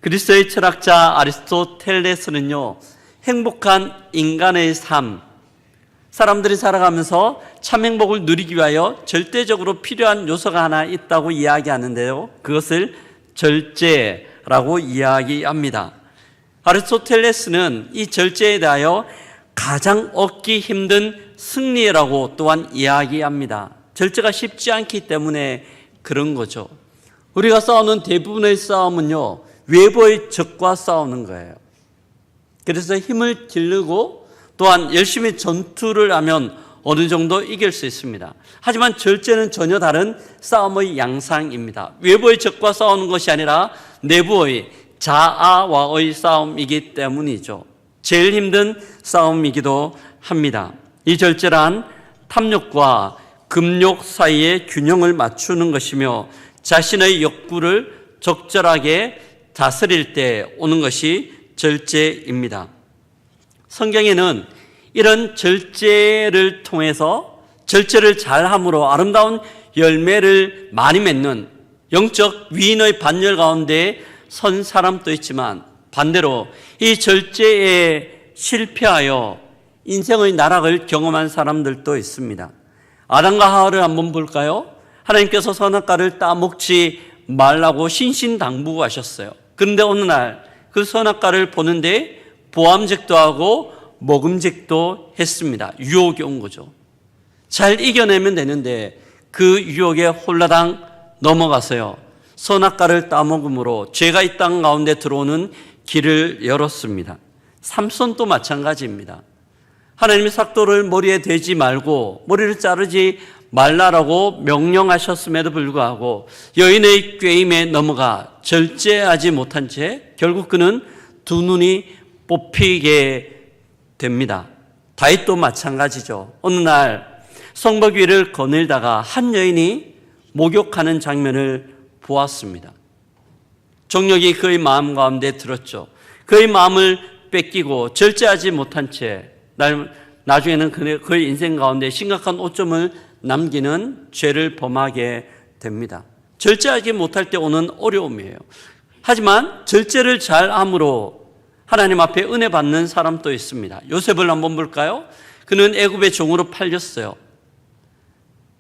그리스도의 철학자 아리스토텔레스는요, 행복한 인간의 삶, 사람들이 살아가면서 참 행복을 누리기 위하여 절대적으로 필요한 요소가 하나 있다고 이야기하는데요, 그것을 절제라고 이야기합니다. 아리스토텔레스는 이 절제에 대하여 가장 얻기 힘든 승리라고 또한 이야기합니다. 절제가 쉽지 않기 때문에 그런 거죠. 우리가 싸우는 대부분의 싸움은요, 외부의 적과 싸우는 거예요. 그래서 힘을 기르고 또한 열심히 전투를 하면 어느 정도 이길 수 있습니다. 하지만 절제는 전혀 다른 싸움의 양상입니다. 외부의 적과 싸우는 것이 아니라 내부의 자아와의 싸움이기 때문이죠. 제일 힘든 싸움이기도 합니다. 이 절제란 탐욕과 금욕 사이의 균형을 맞추는 것이며 자신의 욕구를 적절하게 다스릴 때 오는 것이 절제입니다. 성경에는 이런 절제를 통해서 절제를 잘함으로 아름다운 열매를 많이 맺는 영적 위인의 반열 가운데 선 사람도 있지만 반대로 이 절제에 실패하여 인생의 나락을 경험한 사람들도 있습니다. 아담과 하와를 한번 볼까요? 하나님께서 선악과를 따먹지 말라고 신신당부하셨어요. 그런데 어느 날 그 선악과를 보는데 보암직도 하고 먹음직도 했습니다. 유혹이 온 거죠. 잘 이겨내면 되는데 그 유혹에 홀라당 넘어가서요, 선악과를 따먹음으로 죄가 이 땅 가운데 들어오는 길을 열었습니다. 삼손도 마찬가지입니다. 하나님이 삭도를 머리에 대지 말고 머리를 자르지 말라라고 명령하셨음에도 불구하고 여인의 꾀임에 넘어가 절제하지 못한 채 결국 그는 두 눈이 뽑히게 됩니다. 다윗도 마찬가지죠. 어느 날 성벽 위를 거닐다가 한 여인이 목욕하는 장면을 보았습니다. 정욕이 그의 마음 가운데 들었죠. 그의 마음을 뺏기고 절제하지 못한 채 나중에는 그의 인생 가운데 심각한 오점을 남기는 죄를 범하게 됩니다. 절제하지 못할 때 오는 어려움이에요. 하지만 절제를 잘함으로 하나님 앞에 은혜 받는 사람도 있습니다. 요셉을 한번 볼까요? 그는 애굽의 종으로 팔렸어요.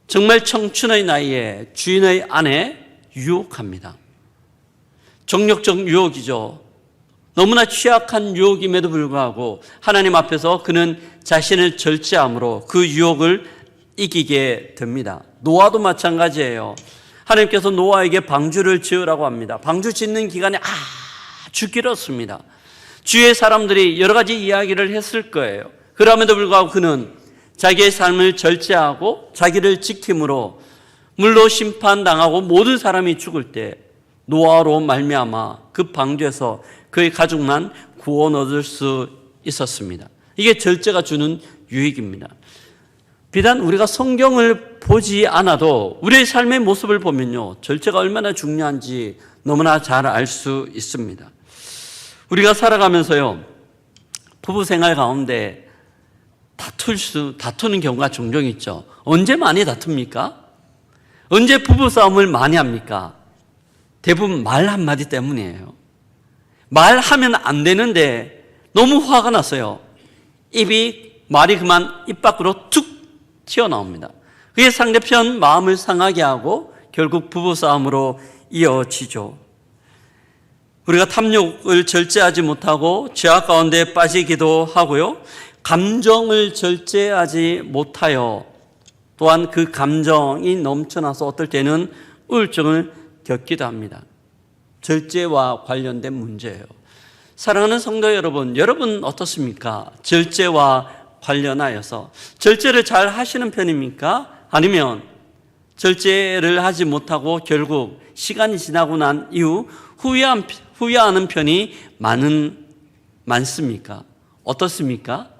정말 청춘의 나이에 주인의 아내 유혹합니다. 정력적 유혹이죠. 너무나 취약한 유혹임에도 불구하고 하나님 앞에서 그는 자신을 절제함으로 그 유혹을 이기게 됩니다. 노아도 마찬가지예요. 하나님께서 노아에게 방주를 지으라고 합니다. 방주 짓는 기간이 아주 길었습니다. 주위의 사람들이 여러 가지 이야기를 했을 거예요. 그럼에도 불구하고 그는 자기의 삶을 절제하고 자기를 지킴으로 물로 심판당하고 모든 사람이 죽을 때 노아로 말미암아 그 방주에서 그의 가족만 구원 얻을 수 있었습니다. 이게 절제가 주는 유익입니다. 비단 우리가 성경을 보지 않아도 우리의 삶의 모습을 보면요, 절제가 얼마나 중요한지 너무나 잘 알 수 있습니다. 우리가 살아가면서요, 부부 생활 가운데 다투는 경우가 종종 있죠. 언제 많이 다툽니까? 언제 부부 싸움을 많이 합니까? 대부분 말 한마디 때문이에요. 말하면 안 되는데 너무 화가 났어요. 말이 그만 입 밖으로 툭 튀어나옵니다. 그게 상대편 마음을 상하게 하고 결국 부부싸움으로 이어지죠. 우리가 탐욕을 절제하지 못하고 죄악 가운데 빠지기도 하고요, 감정을 절제하지 못하여 또한 그 감정이 넘쳐나서 어떨 때는 우울증을 겪기도 합니다. 절제와 관련된 문제예요. 사랑하는 성도 여러분 어떻습니까? 절제와 관련하여서 절제를 잘 하시는 편입니까? 아니면 절제를 하지 못하고 결국 시간이 지나고 난 이후 후회하는 편이 많습니까? 어떻습니까?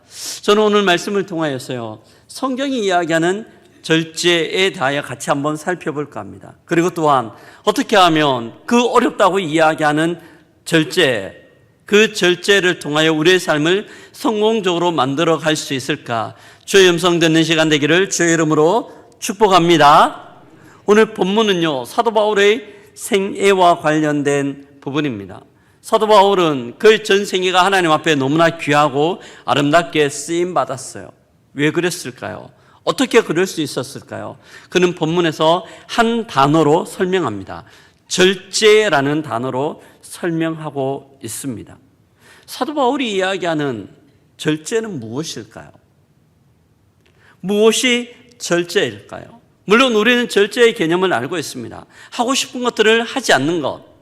저는 오늘 말씀을 통하여서요, 성경이 이야기하는 절제에 대하여 같이 한번 살펴볼까 합니다. 그리고 또한 어떻게 하면 그 어렵다고 이야기하는 절제, 그 절제를 통하여 우리의 삶을 성공적으로 만들어 갈 수 있을까? 주의 음성 듣는 시간 되기를 주의 이름으로 축복합니다. 오늘 본문은요, 사도 바울의 생애와 관련된 부분입니다. 사도 바울은 그의 전생애가 하나님 앞에 너무나 귀하고 아름답게 쓰임 받았어요. 왜 그랬을까요? 어떻게 그럴 수 있었을까요? 그는 본문에서 한 단어로 설명합니다. 절제라는 단어로 설명하고 있습니다. 사도 바울이 이야기하는 절제는 무엇일까요? 무엇이 절제일까요? 물론 우리는 절제의 개념을 알고 있습니다. 하고 싶은 것들을 하지 않는 것,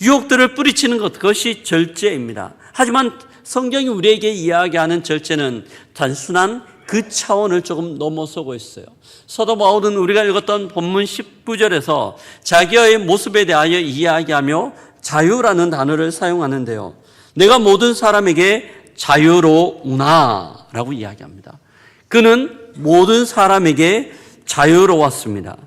유혹들을 뿌리치는 것, 그것이 절제입니다. 하지만 성경이 우리에게 이야기하는 절제는 단순한 그 차원을 조금 넘어서고 있어요. 사도 바울은 우리가 읽었던 본문 19절에서 자기의 모습에 대하여 이야기하며 자유라는 단어를 사용하는데요. 내가 모든 사람에게 자유로우나 라고 이야기합니다. 그는 모든 사람에게 자유로웠습니다.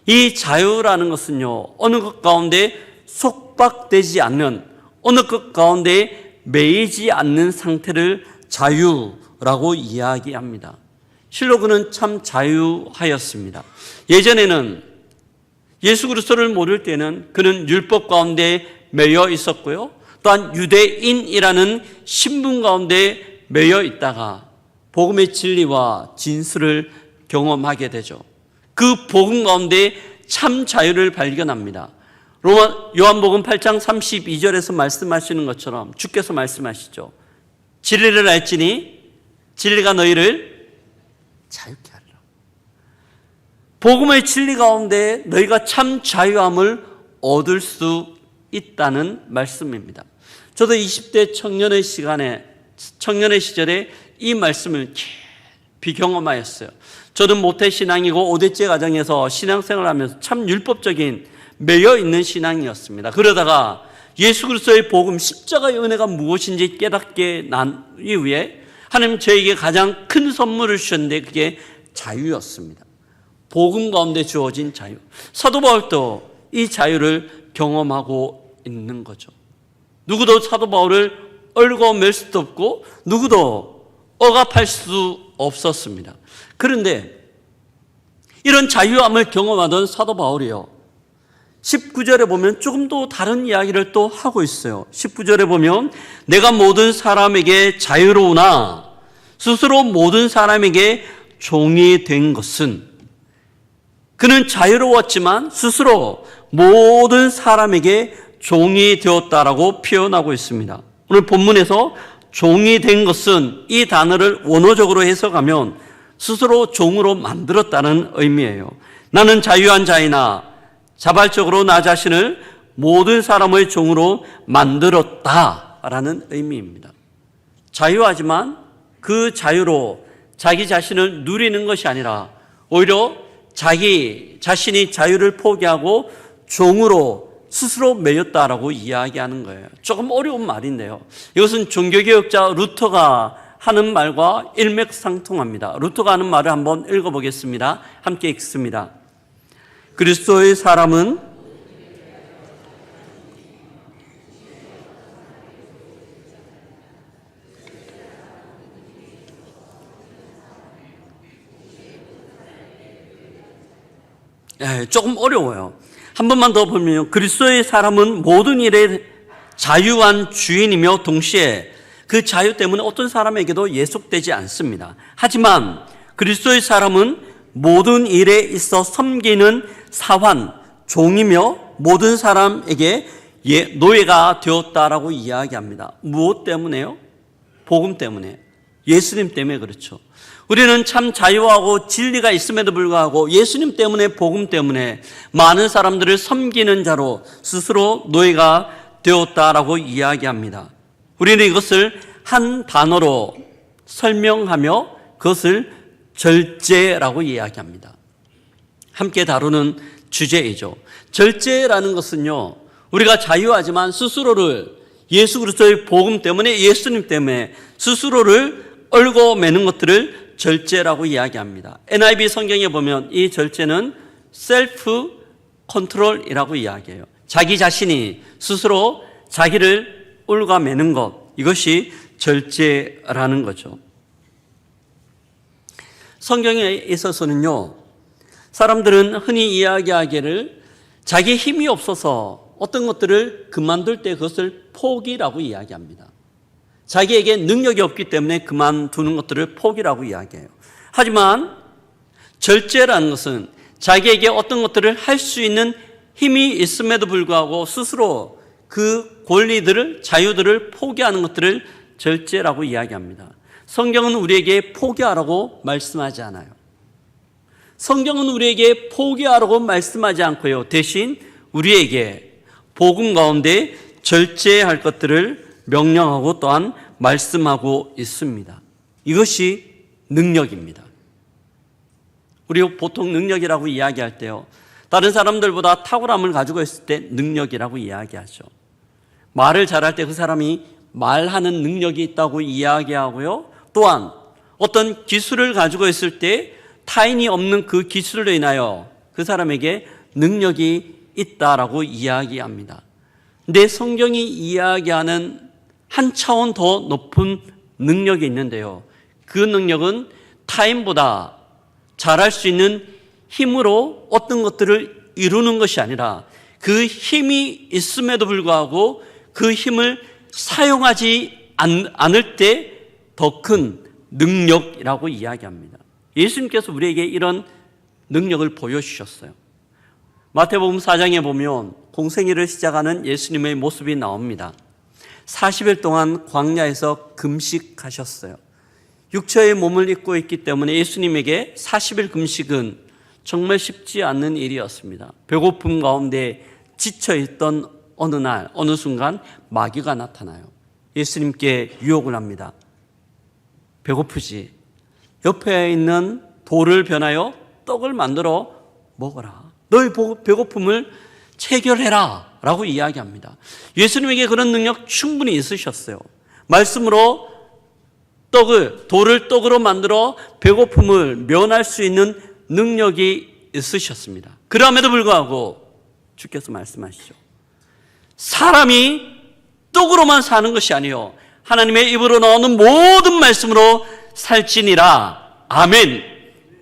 이 자유라는 것은요, 어느 것 가운데 속박되지 않는, 어느 것 가운데 매이지 않는 상태를 자유라고 이야기합니다. 실로 그는 참 자유하였습니다. 예전에는 예수 그리스도를 모를 때는 그는 율법 가운데 매여 있었고요. 또한 유대인이라는 신분 가운데 매여 있다가 복음의 진리와 진술을 경험하게 되죠. 그 복음 가운데 참 자유를 발견합니다. 요한복음 8장 32절에서 말씀하시는 것처럼 주께서 말씀하시죠. 진리를 알지니 진리가 너희를 자유케 하리라. 복음의 진리 가운데 너희가 참 자유함을 얻을 수 있다는 말씀입니다. 저도 20대 청년의 시절에 이 말씀을 깊이 경험하였어요. 저는 모태신앙이고 5대째 가정에서 신앙생활을 하면서 참 율법적인 매여 있는 신앙이었습니다. 그러다가 예수 그리스도의 복음, 십자가의 은혜가 무엇인지 깨닫게 난 이후에 하나님 저에게 가장 큰 선물을 주셨는데 그게 자유였습니다. 복음 가운데 주어진 자유. 사도 바울도 이 자유를 경험하고 있는 거죠. 누구도 사도 바울을 얽어맬 수도 없고 누구도 억압할 수 없었습니다. 그런데 이런 자유함을 경험하던 사도 바울이요, 19절에 보면 조금 더 다른 이야기를 또 하고 있어요. 19절에 보면 내가 모든 사람에게 자유로우나 스스로 모든 사람에게 종이 된 것은, 그는 자유로웠지만 스스로 모든 사람에게 종이 되었다라고 표현하고 있습니다. 오늘 본문에서 종이 된 것은 이 단어를 원어적으로 해석하면 스스로 종으로 만들었다는 의미예요. 나는 자유한 자이나 자발적으로 나 자신을 모든 사람의 종으로 만들었다라는 의미입니다. 자유하지만 그 자유로 자기 자신을 누리는 것이 아니라 오히려 자기 자신이 자유를 포기하고 종으로 스스로 매였다라고 이야기하는 거예요. 조금 어려운 말인데요. 이것은 종교개혁자 루터가 하는 말과 일맥상통합니다. 루터가 하는 말을 한번 읽어보겠습니다. 함께 읽습니다. 그리스도의 사람은 조금 어려워요. 한 번만 더 보면 그리스도의 사람은 모든 일에 자유한 주인이며 동시에 그 자유 때문에 어떤 사람에게도 예속되지 않습니다. 하지만 그리스도의 사람은 모든 일에 있어 섬기는 사환, 종이며 모든 사람에게 노예가 되었다라고 이야기합니다. 무엇 때문에요? 복음 때문에. 예수님 때문에 그렇죠. 우리는 참 자유하고 진리가 있음에도 불구하고 예수님 때문에, 복음 때문에 많은 사람들을 섬기는 자로 스스로 노예가 되었다라고 이야기합니다. 우리는 이것을 한 단어로 설명하며 그것을 절제라고 이야기합니다. 함께 다루는 주제이죠. 절제라는 것은요, 우리가 자유하지만 스스로를 예수 그리스도의 복음 때문에, 예수님 때문에 스스로를 얽어매는 것들을 절제라고 이야기합니다. NIV 성경에 보면 이 절제는 셀프 컨트롤이라고 이야기해요. 자기 자신이 스스로 자기를 얽어매는 것, 이것이 절제라는 거죠. 성경에 있어서는요, 사람들은 흔히 이야기하기를 자기 힘이 없어서 어떤 것들을 그만둘 때 그것을 포기라고 이야기합니다. 자기에게 능력이 없기 때문에 그만두는 것들을 포기라고 이야기해요. 하지만 절제라는 것은 자기에게 어떤 것들을 할 수 있는 힘이 있음에도 불구하고 스스로 그 권리들을, 자유들을 포기하는 것들을 절제라고 이야기합니다. 성경은 우리에게 포기하라고 말씀하지 않아요. 성경은 우리에게 포기하라고 말씀하지 않고요. 대신 우리에게 복음 가운데 절제할 것들을 명령하고 또한 말씀하고 있습니다. 이것이 능력입니다. 우리 보통 능력이라고 이야기할 때요, 다른 사람들보다 탁월함을 가지고 있을 때 능력이라고 이야기하죠. 말을 잘할 때 그 사람이 말하는 능력이 있다고 이야기하고요, 또한 어떤 기술을 가지고 있을 때 타인이 없는 그 기술로 인하여 그 사람에게 능력이 있다라고 이야기합니다. 근데 성경이 이야기하는 한 차원 더 높은 능력이 있는데요, 그 능력은 타인보다 잘할 수 있는 힘으로 어떤 것들을 이루는 것이 아니라 그 힘이 있음에도 불구하고 그 힘을 사용하지 않을 때 더 큰 능력이라고 이야기합니다. 예수님께서 우리에게 이런 능력을 보여주셨어요. 마태복음 4장에 보면 공생애를 시작하는 예수님의 모습이 나옵니다. 40일 동안 광야에서 금식하셨어요. 육체의 몸을 입고 있기 때문에 예수님에게 40일 금식은 정말 쉽지 않는 일이었습니다. 배고픔 가운데 지쳐있던 어느 날, 어느 순간 마귀가 나타나요. 예수님께 유혹을 합니다. 배고프지? 옆에 있는 돌을 변하여 떡을 만들어 먹어라. 너의 배고픔을 체결해라 라고 이야기합니다. 예수님에게 그런 능력 충분히 있으셨어요. 말씀으로 돌을 떡으로 만들어 배고픔을 면할 수 있는 능력이 있으셨습니다. 그럼에도 불구하고 주께서 말씀하시죠. 사람이 떡으로만 사는 것이 아니요 하나님의 입으로 나오는 모든 말씀으로 살지니라. 아멘.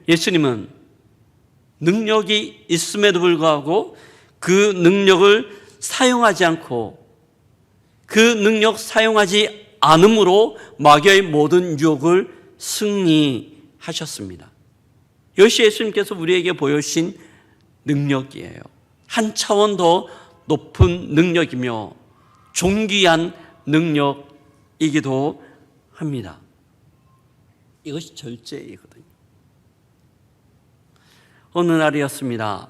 예수님은 능력이 있음에도 불구하고 그 능력을 사용하지 않고 그 능력 사용하지 않음으로 마귀의 모든 유혹을 승리하셨습니다. 이것이 예수님께서 우리에게 보여주신 능력이에요. 한 차원 더 높은 능력이며 존귀한 능력이기도 합니다. 이것이 절제이거든요. 어느 날이었습니다.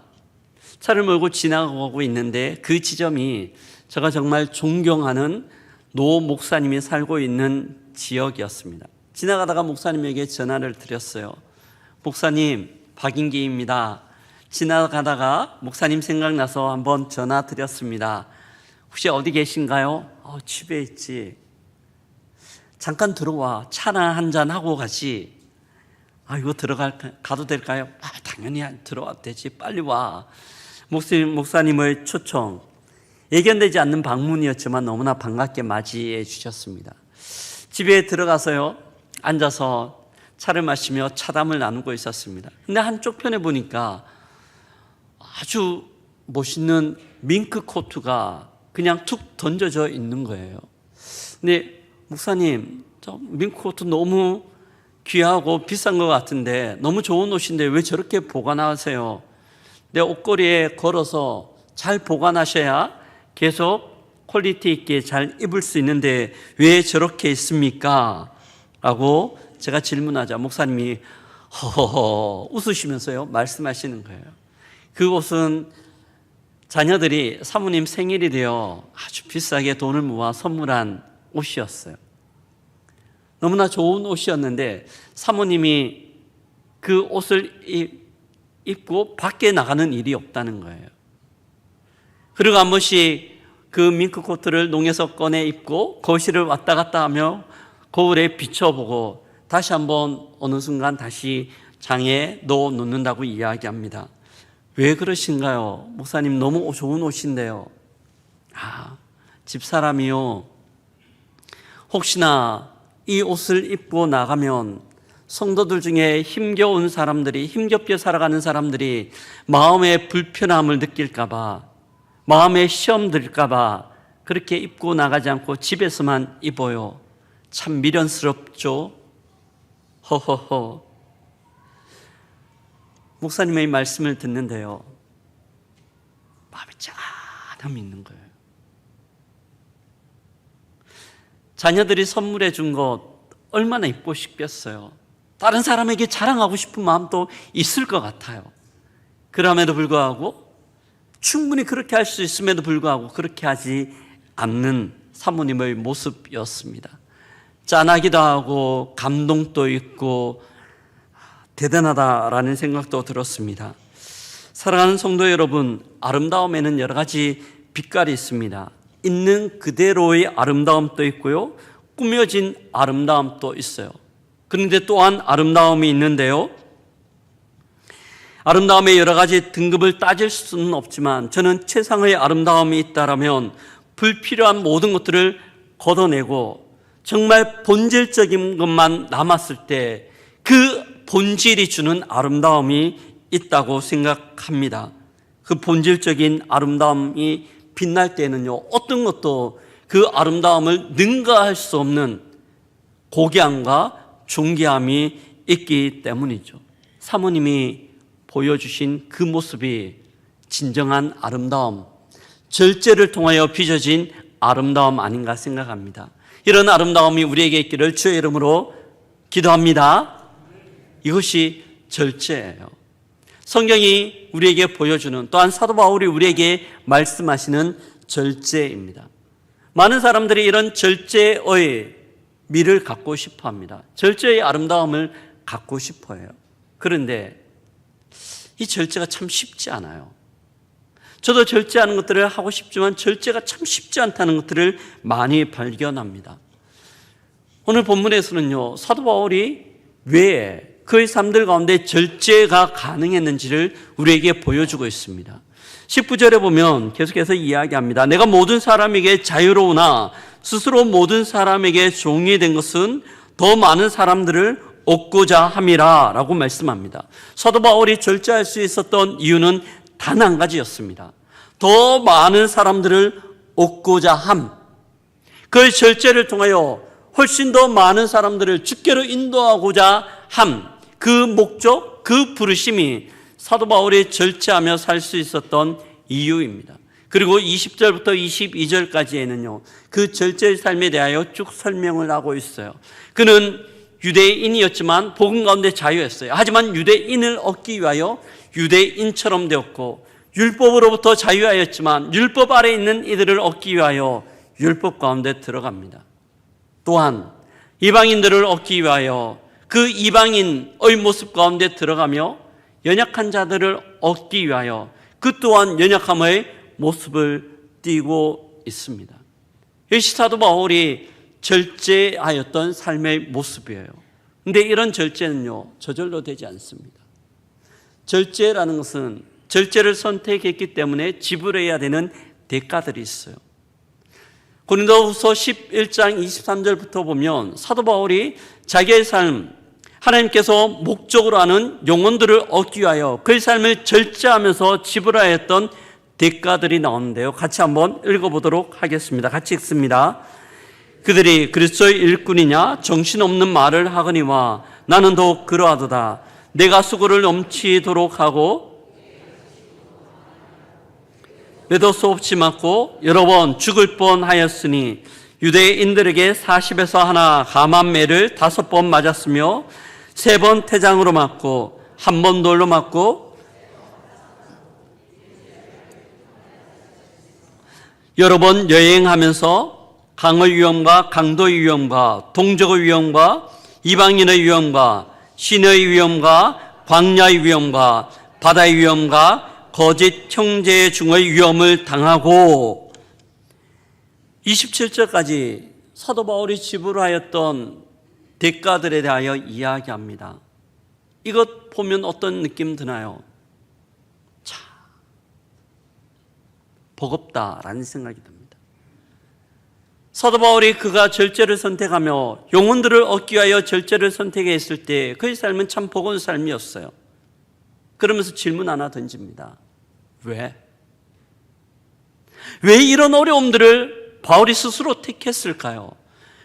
차를 몰고 지나가고 있는데 그 지점이 제가 정말 존경하는 노 목사님이 살고 있는 지역이었습니다. 지나가다가 목사님에게 전화를 드렸어요. 목사님, 박인기입니다. 지나가다가 목사님 생각나서 한번 전화 드렸습니다. 혹시 어디 계신가요? 집에 있지. 잠깐 들어와. 차나 한잔 하고 가지. 이거 가도 될까요? 당연히 들어와도 되지. 빨리 와. 목사님의 초청. 예견되지 않는 방문이었지만 너무나 반갑게 맞이해 주셨습니다. 집에 들어가서요, 앉아서 차를 마시며 차담을 나누고 있었습니다. 근데 한쪽 편에 보니까 아주 멋있는 밍크 코트가 그냥 툭 던져져 있는 거예요. 근데 목사님, 저 밍크 코트 너무 귀하고 비싼 것 같은데 너무 좋은 옷인데 왜 저렇게 보관하세요? 내 옷걸이에 걸어서 잘 보관하셔야 계속 퀄리티 있게 잘 입을 수 있는데 왜 저렇게 있습니까? 라고 제가 질문하자 목사님이 허허허 웃으시면서요 말씀하시는 거예요. 그 옷은 자녀들이 사모님 생일이 되어 아주 비싸게 돈을 모아 선물한 옷이었어요. 너무나 좋은 옷이었는데 사모님이 그 옷을 입고 밖에 나가는 일이 없다는 거예요. 그리고 한 번씩 그 밍크 코트를 농에서 꺼내 입고 거실을 왔다 갔다 하며 거울에 비춰보고 다시 한번 어느 순간 다시 장에 넣어 놓는다고 이야기합니다. 왜 그러신가요? 목사님 너무 좋은 옷인데요. 집사람이요. 혹시나 이 옷을 입고 나가면 성도들 중에 힘겨운 사람들이, 힘겹게 살아가는 사람들이 마음의 불편함을 느낄까 봐 마음에 시험 들까봐 그렇게 입고 나가지 않고 집에서만 입어요. 참 미련스럽죠? 허허허. 목사님의 말씀을 듣는데요, 마음에 짠함이 있는 거예요. 자녀들이 선물해 준 것 얼마나 입고 싶겠어요. 다른 사람에게 자랑하고 싶은 마음도 있을 것 같아요. 그럼에도 불구하고, 충분히 그렇게 할 수 있음에도 불구하고 그렇게 하지 않는 사모님의 모습이었습니다. 짠하기도 하고 감동도 있고 대단하다라는 생각도 들었습니다. 사랑하는 성도 여러분, 아름다움에는 여러 가지 빛깔이 있습니다. 있는 그대로의 아름다움도 있고요, 꾸며진 아름다움도 있어요. 그런데 또한 아름다움이 있는데요, 아름다움의 여러 가지 등급을 따질 수는 없지만 저는 최상의 아름다움이 있다라면 불필요한 모든 것들을 걷어내고 정말 본질적인 것만 남았을 때 그 본질이 주는 아름다움이 있다고 생각합니다. 그 본질적인 아름다움이 빛날 때는요, 어떤 것도 그 아름다움을 능가할 수 없는 고귀함과 존귀함이 있기 때문이죠. 사모님이 보여주신 그 모습이 진정한 아름다움, 절제를 통하여 빚어진 아름다움 아닌가 생각합니다. 이런 아름다움이 우리에게 있기를 주의 이름으로 기도합니다. 이것이 절제예요. 성경이 우리에게 보여주는, 또한 사도 바울이 우리에게 말씀하시는 절제입니다. 많은 사람들이 이런 절제의 미를 갖고 싶어 합니다. 절제의 아름다움을 갖고 싶어 해요. 그런데 이 절제가 참 쉽지 않아요. 저도 절제하는 것들을 하고 싶지만 절제가 참 쉽지 않다는 것들을 많이 발견합니다. 오늘 본문에서는요, 사도 바울이 왜 그의 삶들 가운데 절제가 가능했는지를 우리에게 보여주고 있습니다. 19절에 보면 계속해서 이야기합니다. 내가 모든 사람에게 자유로우나 스스로 모든 사람에게 종이 된 것은 더 많은 사람들을 얻고자 함이라 라고 말씀합니다. 사도 바울이 절제할 수 있었던 이유는 단 한 가지였습니다. 더 많은 사람들을 얻고자 함. 그 절제를 통하여 훨씬 더 많은 사람들을 주께로 인도하고자 함. 그 목적, 그 부르심이 사도 바울이 절제하며 살 수 있었던 이유입니다. 그리고 20절부터 22절까지에는요, 그 절제의 삶에 대하여 쭉 설명을 하고 있어요. 그는 유대인이었지만 복음 가운데 자유했어요. 하지만 유대인을 얻기 위하여 유대인처럼 되었고, 율법으로부터 자유하였지만 율법 아래 있는 이들을 얻기 위하여 율법 가운데 들어갑니다. 또한 이방인들을 얻기 위하여 그 이방인의 모습 가운데 들어가며 연약한 자들을 얻기 위하여 그 또한 연약함의 모습을 띠고 있습니다. 이것이 사도 바울이 절제하였던 삶의 모습이에요. 그런데 이런 절제는요, 저절로 되지 않습니다. 절제라는 것은 절제를 선택했기 때문에 지불해야 되는 대가들이 있어요. 고린도후서 11장 23절부터 보면 사도 바울이 자기의 삶, 하나님께서 목적으로 하는 영혼들을 얻기 위하여 그의 삶을 절제하면서 지불하였던 대가들이 나오는데요, 같이 한번 읽어보도록 하겠습니다. 같이 읽습니다. 그들이 그리스도의 일꾼이냐 정신없는 말을 하거니와 나는 더욱 그러하도다. 내가 수고를 넘치도록 하고 매도 수없이 맞고 여러 번 죽을 뻔하였으니 유대인들에게 40에서 하나 감암매를 5번 맞았으며 3번 태장으로 맞고 1번 돌로 맞고 여러 번 여행하면서 강의 위험과 강도의 위험과 동족의 위험과 이방인의 위험과 신의 위험과 광야의 위험과 바다의 위험과 거짓 형제 중의 위험을 당하고 27절까지 사도 바울이 지불하였던 대가들에 대하여 이야기합니다. 이것 보면 어떤 느낌 드나요? 참 버겁다라는 생각이 듭니다. 사도 바울이 그가 절제를 선택하며 영혼들을 얻기 위하여 절제를 선택했을 때 그의 삶은 참 버거운 삶이었어요. 그러면서 질문 하나 던집니다. 왜? 왜 이런 어려움들을 바울이 스스로 택했을까요?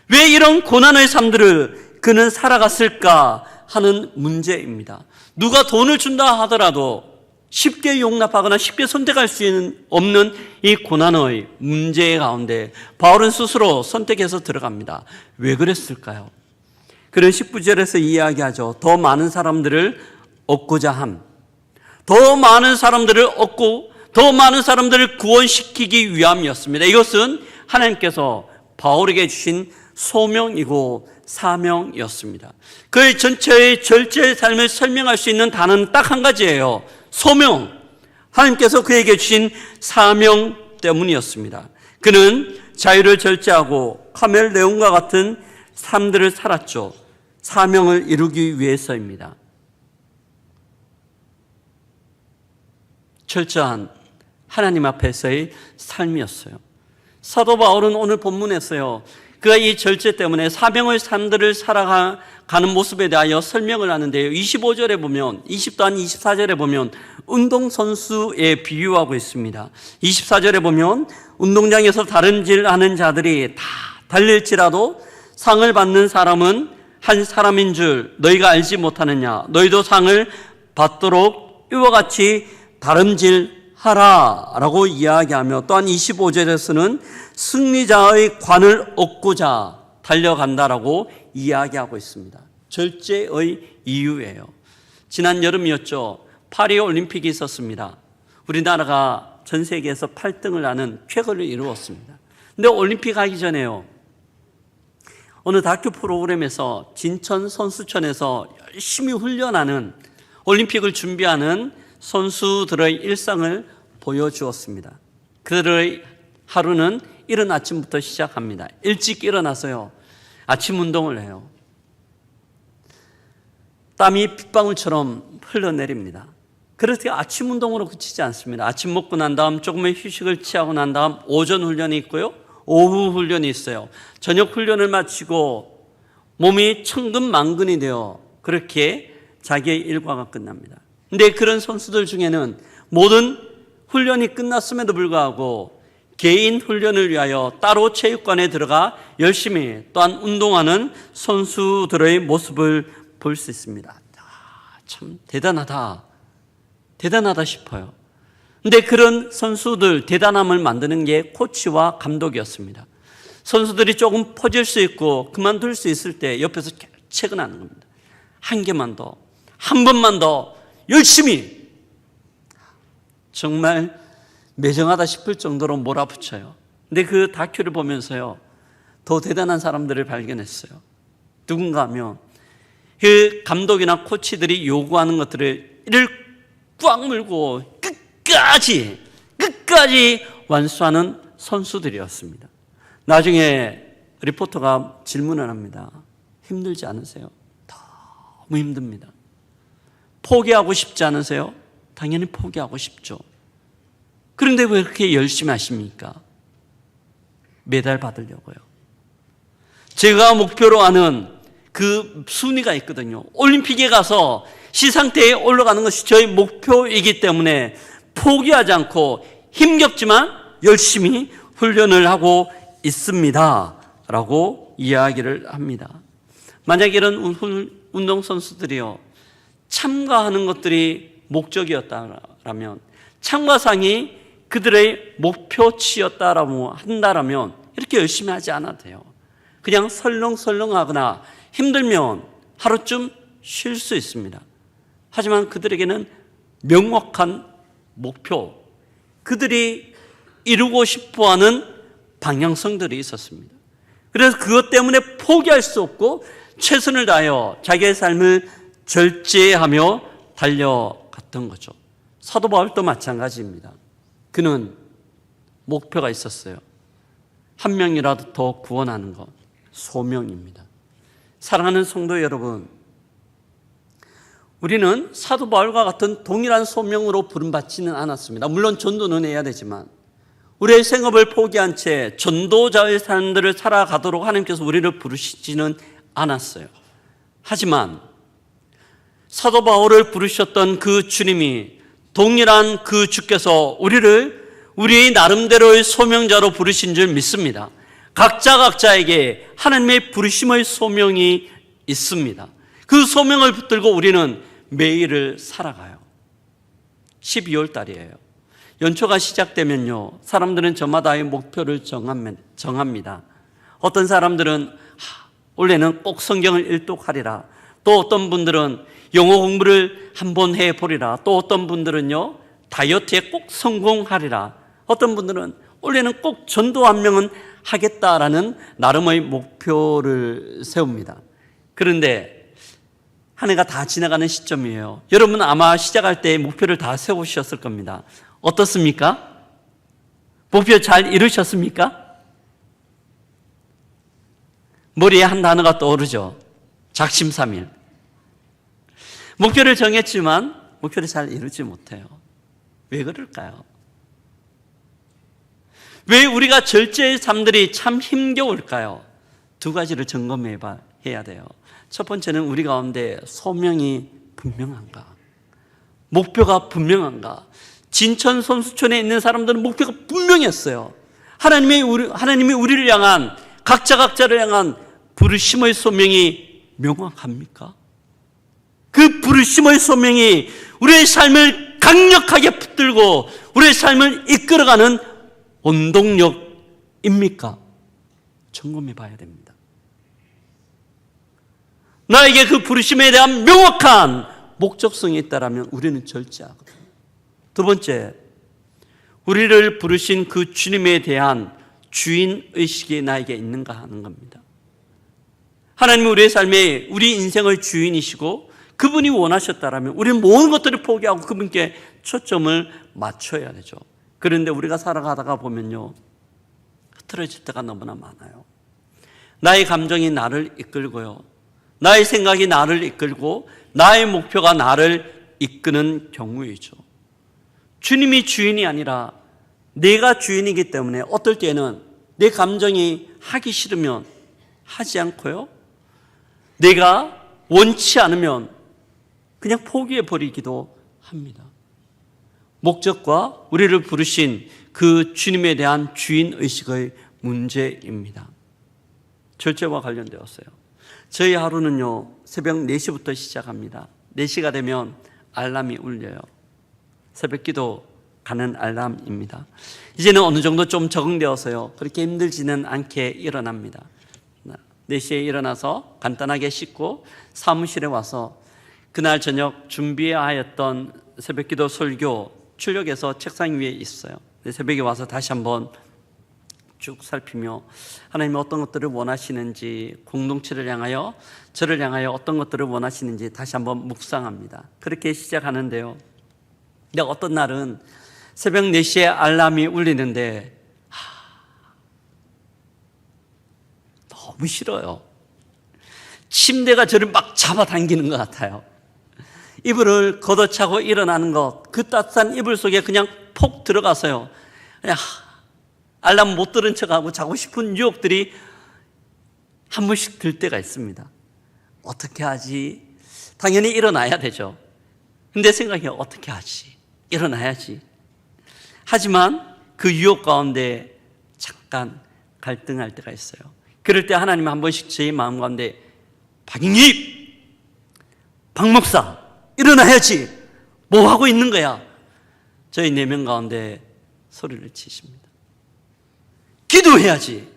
왜 이런 고난의 삶들을 그는 살아갔을까 하는 문제입니다. 누가 돈을 준다 하더라도 쉽게 용납하거나 쉽게 선택할 수 없는 이 고난의 문제 가운데 바울은 스스로 선택해서 들어갑니다. 왜 그랬을까요? 그는 19절에서 이야기하죠. 더 많은 사람들을 얻고자 함. 더 많은 사람들을 얻고 더 많은 사람들을 구원시키기 위함이었습니다. 이것은 하나님께서 바울에게 주신 소명이고 사명이었습니다. 그의 전체의 절제의 삶을 설명할 수 있는 단어는 딱 한 가지예요. 소명. 하나님께서 그에게 주신 사명 때문이었습니다. 그는 자유를 절제하고 카멜레온과 같은 삶들을 살았죠. 사명을 이루기 위해서입니다. 철저한 하나님 앞에서의 삶이었어요. 사도 바울은 오늘 본문에서요, 그가 이 절제 때문에 사명의 삶들을 살아가는 모습에 대하여 설명을 하는데요, 25절에 보면, 20단 24절에 보면 운동선수에 비유하고 있습니다. 24절에 보면 운동장에서 다름질하는 자들이 다 달릴지라도 상을 받는 사람은 한 사람인 줄 너희가 알지 못하느냐. 너희도 상을 받도록 이와 같이 다름질하라 라고 이야기하며, 또한 25절에서는 승리자의 관을 얻고자 달려간다라고 이야기하고 있습니다. 절제의 이유예요. 지난 여름이었죠. 파리 올림픽이 있었습니다. 우리나라가 전 세계에서 8등을 하는 쾌거를 이루었습니다. 근데 올림픽 하기 전에요, 어느 다큐 프로그램에서 진천 선수촌에서 열심히 훈련하는, 올림픽을 준비하는 선수들의 일상을 보여주었습니다. 그들의 하루는 이른 아침부터 시작합니다. 일찍 일어나서요, 아침 운동을 해요. 땀이 빗방울처럼 흘러내립니다. 그렇게 아침 운동으로 그치지 않습니다. 아침 먹고 난 다음 조금의 휴식을 취하고 난 다음 오전 훈련이 있고요, 오후 훈련이 있어요. 저녁 훈련을 마치고 몸이 천근만근이 되어 그렇게 자기의 일과가 끝납니다. 근데 그런 선수들 중에는 모든 훈련이 끝났음에도 불구하고 개인 훈련을 위하여 따로 체육관에 들어가 열심히 또한 운동하는 선수들의 모습을 볼 수 있습니다. 참 대단하다 싶어요. 근데 그런 선수들 대단함을 만드는 게 코치와 감독이었습니다. 선수들이 조금 퍼질 수 있고 그만둘 수 있을 때 옆에서 체근하는 겁니다. 한 개만 더, 한 번만 더 열심히. 정말 매정하다 싶을 정도로 몰아붙여요. 근데 그 다큐를 보면서요, 더 대단한 사람들을 발견했어요. 누군가 하면 그 감독이나 코치들이 요구하는 것들을 이를 꽉 물고 끝까지 완수하는 선수들이었습니다. 나중에 리포터가 질문을 합니다. 힘들지 않으세요? 너무 힘듭니다. 포기하고 싶지 않으세요? 당연히 포기하고 싶죠. 그런데 왜 그렇게 열심히 하십니까? 메달 받으려고요. 제가 목표로 하는 그 순위가 있거든요. 올림픽에 가서 시상대에 올라가는 것이 저의 목표이기 때문에 포기하지 않고 힘겹지만 열심히 훈련을 하고 있습니다 라고 이야기를 합니다. 만약 이런 운동선수들이요, 참가하는 것들이 목적이었다라면, 참가상이 그들의 목표치였다라고 한다라면 이렇게 열심히 하지 않아도 돼요. 그냥 설렁설렁하거나 힘들면 하루쯤 쉴 수 있습니다. 하지만 그들에게는 명확한 목표, 그들이 이루고 싶어하는 방향성들이 있었습니다. 그래서 그것 때문에 포기할 수 없고 최선을 다하여 자기의 삶을 절제하며 달려갔던 거죠. 사도 바울도 마찬가지입니다. 그는 목표가 있었어요. 한 명이라도 더 구원하는 것, 소명입니다. 사랑하는 성도 여러분, 우리는 사도 바울과 같은 동일한 소명으로 부름받지는 않았습니다. 물론 전도는 해야 되지만 우리의 생업을 포기한 채 전도자의 삶들을 살아가도록 하나님께서 우리를 부르시지는 않았어요. 하지만 사도 바울을 부르셨던 그 주님이, 동일한 그 주께서 우리를 우리의 나름대로의 소명자로 부르신 줄 믿습니다. 각자에게 하나님의 부르심의 소명이 있습니다. 그 소명을 붙들고 우리는 매일을 살아가요. 12월 달이에요. 연초가 시작되면요, 사람들은 저마다의 목표를 정합니다. 어떤 사람들은 올해는 꼭 성경을 일독하리라. 또 어떤 분들은 영어 공부를 한번 해보리라. 또 어떤 분들은요, 다이어트에 꼭 성공하리라. 어떤 분들은 올해는 꼭 전도 한 명은 하겠다라는 나름의 목표를 세웁니다. 그런데 한 해가 다 지나가는 시점이에요. 여러분 아마 시작할 때 목표를 다 세우셨을 겁니다. 어떻습니까? 목표 잘 이루셨습니까? 머리에 한 단어가 떠오르죠. 작심삼일. 목표를 정했지만 목표를 잘 이루지 못해요. 왜 그럴까요? 왜 우리가 절제의 삶들이 참 힘겨울까요? 두 가지를 점검해야 돼요. 첫 번째는 우리 가운데 소명이 분명한가? 목표가 분명한가? 진천 선수촌에 있는 사람들은 목표가 분명했어요. 하나님이 우리를 향한, 각자를 향한 부르심의 소명이 명확합니까? 그 부르심의 소명이 우리의 삶을 강력하게 붙들고 우리의 삶을 이끌어가는 원동력입니까? 점검해 봐야 됩니다. 나에게 그 부르심에 대한 명확한 목적성이 있다면 우리는 절제하거든요. 두 번째, 우리를 부르신 그 주님에 대한 주인의식이 나에게 있는가 하는 겁니다. 하나님은 우리의 삶에 우리 인생의 주인이시고 그분이 원하셨다면 우리는 모든 것들을 포기하고 그분께 초점을 맞춰야 되죠. 그런데 우리가 살아가다가 보면요, 흐트러질 때가 너무나 많아요. 나의 감정이 나를 이끌고요, 나의 생각이 나를 이끌고 나의 목표가 나를 이끄는 경우이죠. 주님이 주인이 아니라 내가 주인이기 때문에 어떨 때는 내 감정이 하기 싫으면 하지 않고요, 내가 원치 않으면 그냥 포기해버리기도 합니다. 목적과 우리를 부르신 그 주님에 대한 주인의식의 문제입니다. 절제와 관련되었어요. 저희 하루는요, 새벽 4시부터 시작합니다. 4시가 되면 알람이 울려요. 새벽 기도 가는 알람입니다. 이제는 어느 정도 좀 적응되어서요, 그렇게 힘들지는 않게 일어납니다. 4시에 일어나서 간단하게 씻고 사무실에 와서 그날 저녁 준비하였던 새벽 기도 설교 출력해서 책상 위에 있어요. 새벽에 와서 다시 한번 쭉 살피며 하나님이 어떤 것들을 원하시는지, 공동체를 향하여, 저를 향하여 어떤 것들을 원하시는지 다시 한번 묵상합니다. 그렇게 시작하는데요, 근데 어떤 날은 새벽 4시에 알람이 울리는데 너무 싫어요. 침대가 저를 막 잡아당기는 것 같아요. 이불을 걷어차고 일어나는 것, 그 따뜻한 이불 속에 그냥 폭 들어가서요, 그냥 알람 못 들은 척하고 자고 싶은 유혹들이 한 번씩 들 때가 있습니다. 어떻게 하지? 당연히 일어나야 되죠. 근데 생각해요, 어떻게 하지? 일어나야지. 하지만 그 유혹 가운데 잠깐 갈등할 때가 있어요. 그럴 때 하나님은 한 번씩 제 마음 가운데, 박잉입, 박 목사 일어나야지, 뭐 하고 있는 거야? 저희 4명 가운데 소리를 치십니다. 기도해야지,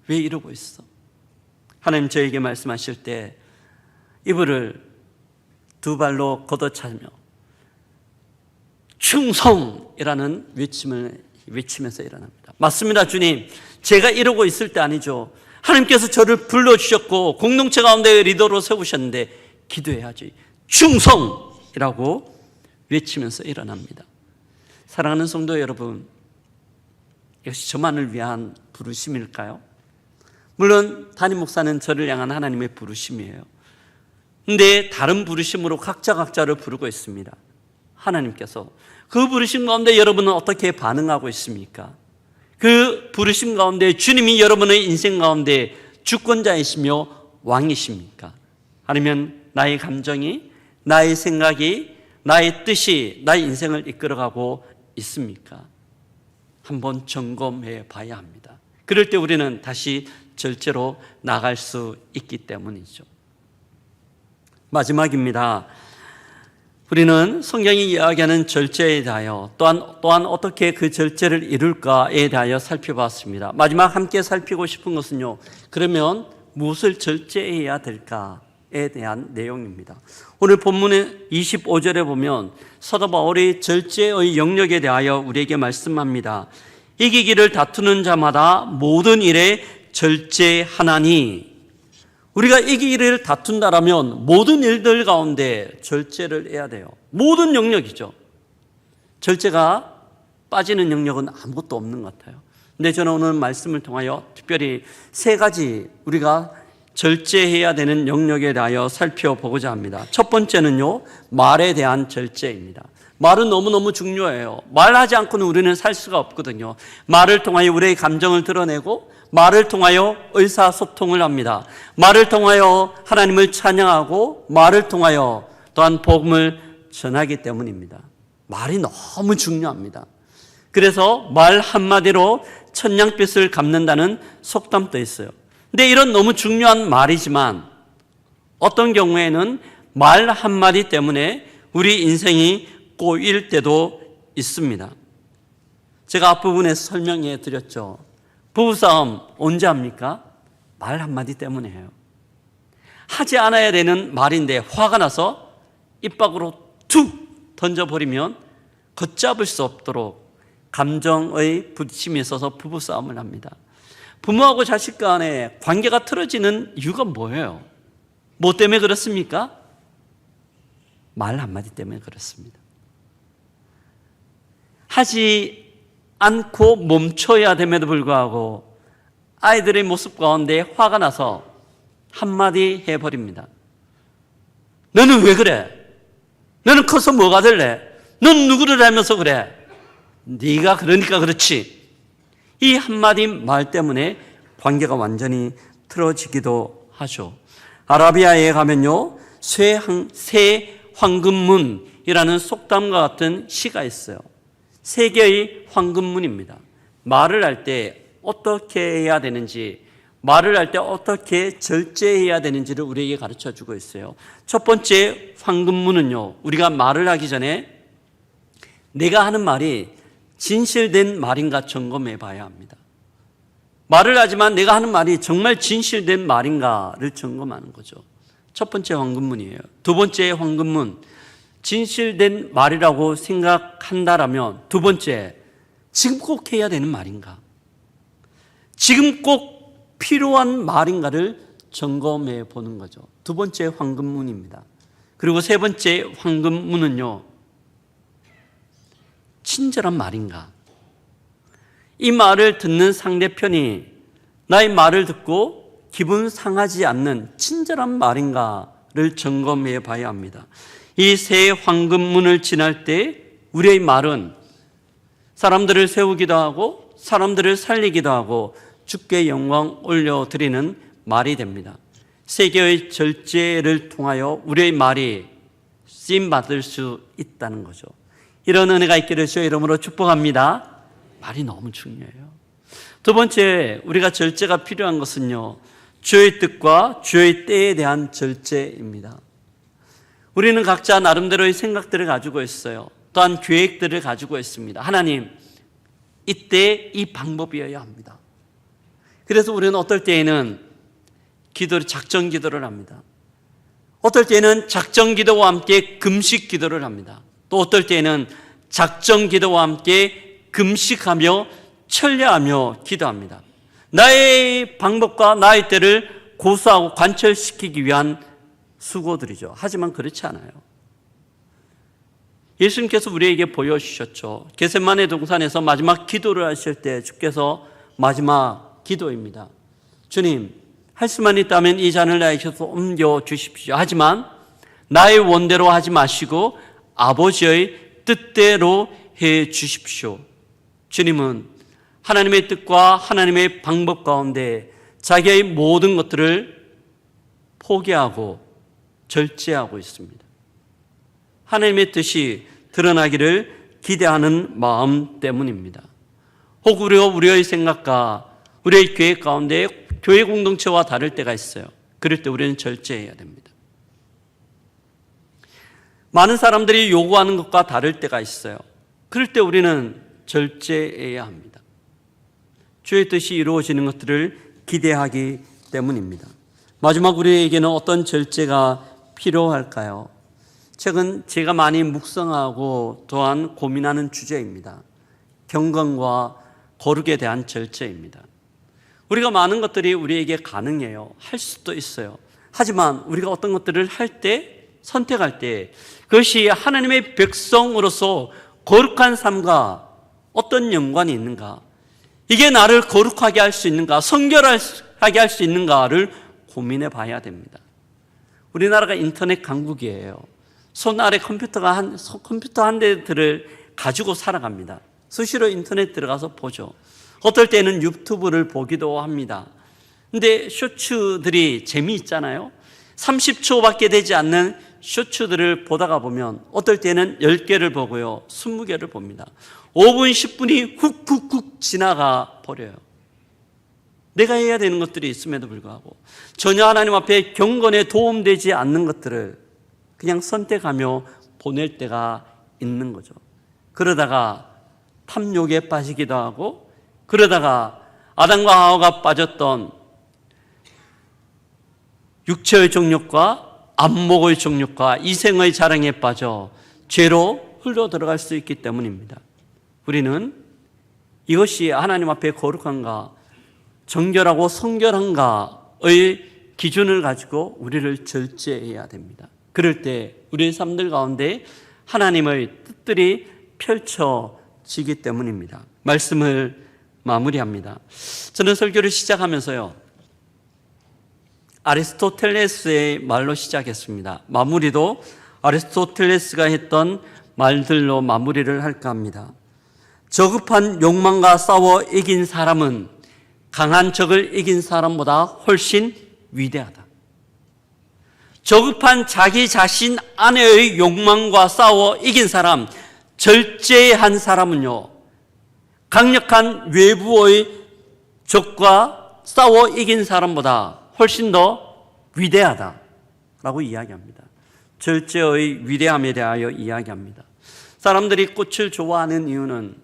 왜 이러고 있어? 하나님 저에게 말씀하실 때 이불을 2발로 걷어차며 충성이라는 외침을 외치면서 일어납니다. 맞습니다, 주님. 제가 이러고 있을 때 아니죠. 하나님께서 저를 불러주셨고 공동체 가운데 리더로 세우셨는데 기도해야지, 충성이라고 외치면서 일어납니다. 사랑하는 성도 여러분, 이것이 저만을 위한 부르심일까요? 물론 담임 목사는 저를 향한 하나님의 부르심이에요. 그런데 다른 부르심으로 각자를 부르고 있습니다. 하나님께서 그 부르심 가운데 여러분은 어떻게 반응하고 있습니까? 그 부르심 가운데 주님이 여러분의 인생 가운데 주권자이시며 왕이십니까? 아니면 나의 감정이, 나의 생각이, 나의 뜻이 나의 인생을 이끌어가고 있습니까? 한번 점검해 봐야 합니다. 그럴 때 우리는 다시 절제로 나갈 수 있기 때문이죠. 마지막입니다. 우리는 성경이 이야기하는 절제에 대하여 또한 어떻게 그 절제를 이룰까에 대하여 살펴봤습니다. 마지막 함께 살피고 싶은 것은요, 그러면 무엇을 절제해야 될까에 대한 내용입니다. 오늘 본문의 25절에 보면 사도 바울이 절제의 영역에 대하여 우리에게 말씀합니다. 이기기를 다투는 자마다 모든 일에 절제하나니. 우리가 이기기를 다툰다라면 모든 일들 가운데 절제를 해야 돼요. 모든 영역이죠. 절제가 빠지는 영역은 아무것도 없는 것 같아요. 근데 저는 오늘 말씀을 통하여 특별히 세 가지 우리가 절제해야 되는 영역에 대하여 살펴보고자 합니다. 첫 번째는요, 말에 대한 절제입니다. 말은 너무너무 중요해요. 말하지 않고는 우리는 살 수가 없거든요. 말을 통하여 우리의 감정을 드러내고, 말을 통하여 의사소통을 합니다. 말을 통하여 하나님을 찬양하고, 말을 통하여 또한 복음을 전하기 때문입니다. 말이 너무 중요합니다. 그래서 말 한마디로 천냥빚을 갚는다는 속담도 있어요. 근데 이런 너무 중요한 말이지만 어떤 경우에는 말 한마디 때문에 우리 인생이 꼬일 때도 있습니다. 제가 앞부분에서 설명해 드렸죠. 부부싸움 언제 합니까? 말 한마디 때문에 해요. 하지 않아야 되는 말인데 화가 나서 입 밖으로 툭 던져버리면 걷잡을 수 없도록 감정의 부딪힘이 있어서 부부싸움을 합니다. 부모하고 자식 간에 관계가 틀어지는 이유가 뭐예요? 뭐 때문에 그렇습니까? 말 한마디 때문에 그렇습니다. 하지 않고 멈춰야 됨에도 불구하고 아이들의 모습 가운데 화가 나서 한마디 해버립니다. 너는 왜 그래? 너는 커서 뭐가 될래? 넌 누구를 닮아서 그래? 네가 그러니까 그렇지. 이 한마디 말 때문에 관계가 완전히 틀어지기도 하죠. 아라비아에 가면요, 새 황금문이라는 속담과 같은 시가 있어요. 세계의 황금문입니다. 말을 할 때 어떻게 해야 되는지, 말을 할 때 어떻게 절제해야 되는지를 우리에게 가르쳐 주고 있어요. 첫 번째 황금문은요, 우리가 말을 하기 전에 내가 하는 말이 진실된 말인가 점검해 봐야 합니다. 말을 하지만 내가 하는 말이 정말 진실된 말인가를 점검하는 거죠. 첫 번째 황금문이에요. 두 번째 황금문, 진실된 말이라고 생각한다라면 두 번째, 지금 꼭 해야 되는 말인가? 지금 꼭 필요한 말인가를 점검해 보는 거죠. 두 번째 황금문입니다. 그리고 세 번째 황금문은요, 친절한 말인가? 이 말을 듣는 상대편이 나의 말을 듣고 기분 상하지 않는 친절한 말인가를 점검해 봐야 합니다. 이 세 황금문을 지날 때 우리의 말은 사람들을 세우기도 하고 사람들을 살리기도 하고 주께 영광 올려드리는 말이 됩니다. 세계의 절제를 통하여 우리의 말이 쓰임받을 수 있다는 거죠. 이런 은혜가 있기를 주의 이름으로 축복합니다. 말이 너무 중요해요. 두 번째, 우리가 절제가 필요한 것은요, 주의 뜻과 주의 때에 대한 절제입니다. 우리는 각자 나름대로의 생각들을 가지고 있어요. 또한 계획들을 가지고 있습니다. 하나님, 이때 이 방법이어야 합니다. 그래서 우리는 어떨 때에는 작정 기도를 합니다. 어떨 때는 작정 기도와 함께 금식 기도를 합니다. 또 어떨 때는 작정 기도와 함께 금식하며 천례하며 기도합니다. 나의 방법과 나의 때를 고수하고 관철시키기 위한 수고들이죠. 하지만 그렇지 않아요. 예수님께서 우리에게 보여주셨죠. 겟세마네 동산에서 마지막 기도를 하실 때 주께서 마지막 기도입니다. 주님, 할 수만 있다면 이 잔을 나에게서 옮겨 주십시오. 하지만 나의 원대로 하지 마시고 아버지의 뜻대로 해 주십시오. 주님은 하나님의 뜻과 하나님의 방법 가운데 자기의 모든 것들을 포기하고 절제하고 있습니다. 하나님의 뜻이 드러나기를 기대하는 마음 때문입니다. 혹 우리의 생각과 우리의 계획 가운데 교회 공동체와 다를 때가 있어요. 그럴 때 우리는 절제해야 됩니다. 많은 사람들이 요구하는 것과 다를 때가 있어요. 그럴 때 우리는 절제해야 합니다. 주의 뜻이 이루어지는 것들을 기대하기 때문입니다. 마지막 우리에게는 어떤 절제가 필요할까요? 최근 제가 많이 묵상하고 또한 고민하는 주제입니다. 경건과 거룩에 대한 절제입니다. 우리가 많은 것들이 우리에게 가능해요. 할 수도 있어요. 하지만 우리가 어떤 것들을 할 때, 선택할 때 그것이 하나님의 백성으로서 거룩한 삶과 어떤 연관이 있는가, 이게 나를 거룩하게 할 수 있는가, 성결하게 할 수 있는가를 고민해 봐야 됩니다. 우리나라가 인터넷 강국이에요. 손 아래 컴퓨터 한 대들을 가지고 살아갑니다. 수시로 인터넷 들어가서 보죠. 어떨 때는 유튜브를 보기도 합니다. 근데 쇼츠들이 재미있잖아요. 30초밖에 되지 않는 쇼츠들을 보다가 보면 어떨 때는 10개를 보고요, 20개를 봅니다. 5분, 10분이 훅훅훅 지나가 버려요. 내가 해야 되는 것들이 있음에도 불구하고 전혀 하나님 앞에 경건에 도움되지 않는 것들을 그냥 선택하며 보낼 때가 있는 거죠. 그러다가 탐욕에 빠지기도 하고, 그러다가 아담과 하와가 빠졌던 육체의 정욕과 안목의 정욕과 이생의 자랑에 빠져 죄로 흘러 들어갈 수 있기 때문입니다. 우리는 이것이 하나님 앞에 거룩한가, 정결하고 성결한가의 기준을 가지고 우리를 절제해야 됩니다. 그럴 때 우리의 삶들 가운데 하나님의 뜻들이 펼쳐지기 때문입니다. 말씀을 마무리합니다. 저는 설교를 시작하면서요, 아리스토텔레스의 말로 시작했습니다. 마무리도 아리스토텔레스가 했던 말들로 마무리를 할까 합니다. 저급한 욕망과 싸워 이긴 사람은 강한 적을 이긴 사람보다 훨씬 위대하다. 저급한 자기 자신 안에의 욕망과 싸워 이긴 사람, 절제한 사람은요, 강력한 외부의 적과 싸워 이긴 사람보다 훨씬 더 위대하다라고 이야기합니다. 절제의 위대함에 대하여 이야기합니다. 사람들이 꽃을 좋아하는 이유는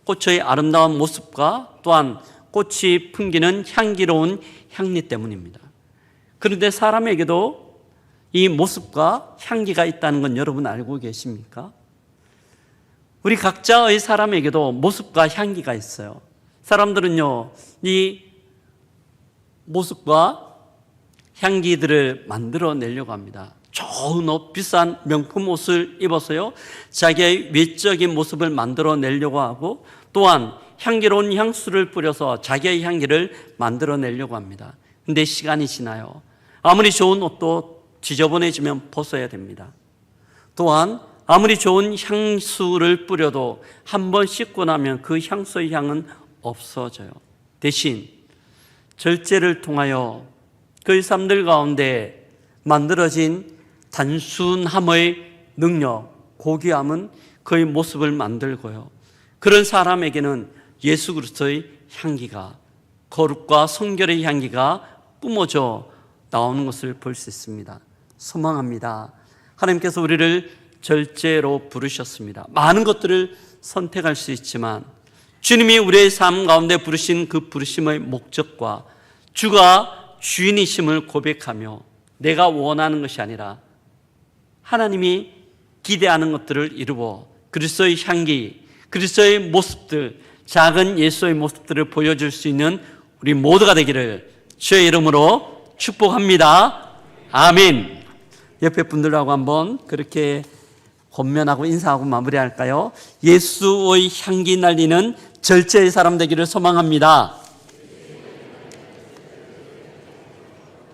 꽃의 아름다운 모습과 또한 꽃이 풍기는 향기로운 향리 때문입니다. 그런데 사람에게도 이 모습과 향기가 있다는 건 여러분 알고 계십니까? 우리 각자의 사람에게도 모습과 향기가 있어요. 사람들은요, 이 모습과 향기들을 만들어내려고 합니다. 좋은 옷, 비싼 명품 옷을 입어서요, 자기의 외적인 모습을 만들어내려고 하고, 또한 향기로운 향수를 뿌려서 자기의 향기를 만들어내려고 합니다. 근데 시간이 지나요. 아무리 좋은 옷도 지저분해지면 벗어야 됩니다. 또한 아무리 좋은 향수를 뿌려도 한 번 씻고 나면 그 향수의 향은 없어져요. 대신 절제를 통하여 그 삶들 가운데 만들어진 단순함의 능력, 고귀함은 그의 모습을 만들고요, 그런 사람에게는 예수 그리스도의 향기가, 거룩과 성결의 향기가 뿜어져 나오는 것을 볼 수 있습니다. 소망합니다. 하나님께서 우리를 절제로 부르셨습니다. 많은 것들을 선택할 수 있지만 주님이 우리의 삶 가운데 부르신 그 부르심의 목적과 주가 주인이심을 고백하며 내가 원하는 것이 아니라 하나님이 기대하는 것들을 이루어 그리스도의 향기, 그리스도의 모습들, 작은 예수의 모습들을 보여줄 수 있는 우리 모두가 되기를 주의 이름으로 축복합니다. 아멘. 옆에 분들하고 한번 그렇게 권면하고 인사하고 마무리할까요? 예수의 향기 날리는 절제의 사람 되기를 소망합니다.